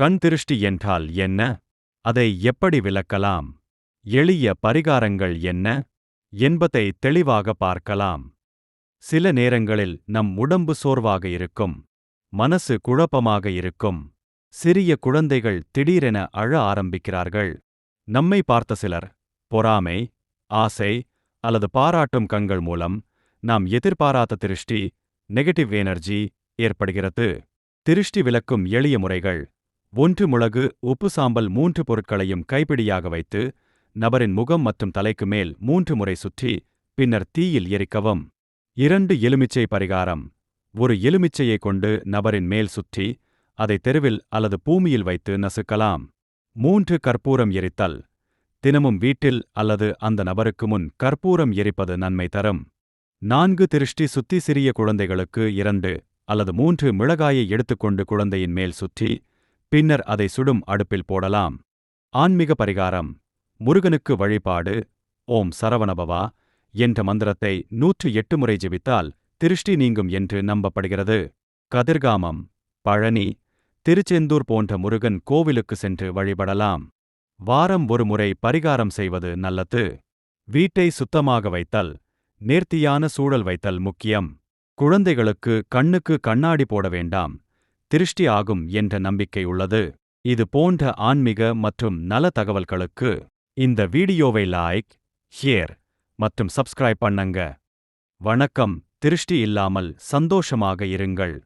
கண் திருஷ்டி என்றால் என்ன? அதை எப்படி விலக்கலாம்? எளிய பரிகாரங்கள் என்ன என்பதை தெளிவாக பார்க்கலாம். சில நேரங்களில் நம் உடம்பு சோர்வாக இருக்கும், மனசு குழப்பமாக இருக்கும். சிறிய குழந்தைகள் திடீரென அழ ஆரம்பிக்கிறார்கள். நம்மை பார்த்த சிலர் பொறாமை, ஆசை அல்லது பாராட்டும் கண்கள் மூலம் நாம் எதிர்பாராத திருஷ்டி, நெகட்டிவ் எனர்ஜி ஏற்படுகிறது. திருஷ்டி விலக்கும் எளிய முறைகள்: 1. மிளகு, உப்பு, சாம்பல் 3 பொருட்களையும் கைப்பிடியாக வைத்து நபரின் முகம் மற்றும் தலைக்கு மேல் 3 முறை சுற்றி பின்னர் தீயில் எரிக்கவும். 2. எலுமிச்சை பரிகாரம்: ஒரு எலுமிச்சையை கொண்டு நபரின் மேல் சுற்றி அதை தெருவில் அல்லது பூமியில் வைத்து நசுக்கலாம். 3. கற்பூரம் எரித்தல்: தினமும் வீட்டில் அல்லது அந்த நபருக்கு முன் கற்பூரம் எரிப்பது நன்மை தரும். 4. திருஷ்டி சுத்தி: சிறிய குழந்தைகளுக்கு 2 அல்லது 3 மிளகாயை எடுத்துக்கொண்டு குழந்தையின் மேல் சுற்றி பின்னர் அதை சுடும் அடுப்பில் போடலாம். ஆன்மீக பரிகாரம்: முருகனுக்கு வழிபாடு. ஓம் சரவணபவா என்ற மந்திரத்தை 108 முறை ஜெபித்தால் திருஷ்டி நீங்கும் என்று நம்பப்படுகிறது. கதிர்காமம், பழனி, திருச்செந்தூர் போன்ற முருகன் கோவிலுக்கு சென்று வழிபடலாம். வாரம் ஒரு முறை பரிகாரம் செய்வது நல்லது. வீட்டை சுத்தமாக வைத்தல், நேர்த்தியான சூழல் வைத்தல் முக்கியம். குழந்தைகளுக்கு கண்ணுக்கு கண்ணாடி போட வேண்டாம், திருஷ்டி ஆகும் என்ற நம்பிக்கை உள்ளது. இது போன்ற ஆன்மீக மற்றும் நல தகவல்களுக்கு இந்த வீடியோவை லைக், ஷேர் மற்றும் சப்ஸ்கிரைப் பண்ணுங்க. வணக்கம். திருஷ்டி இல்லாமல் சந்தோஷமாக இருங்கள்.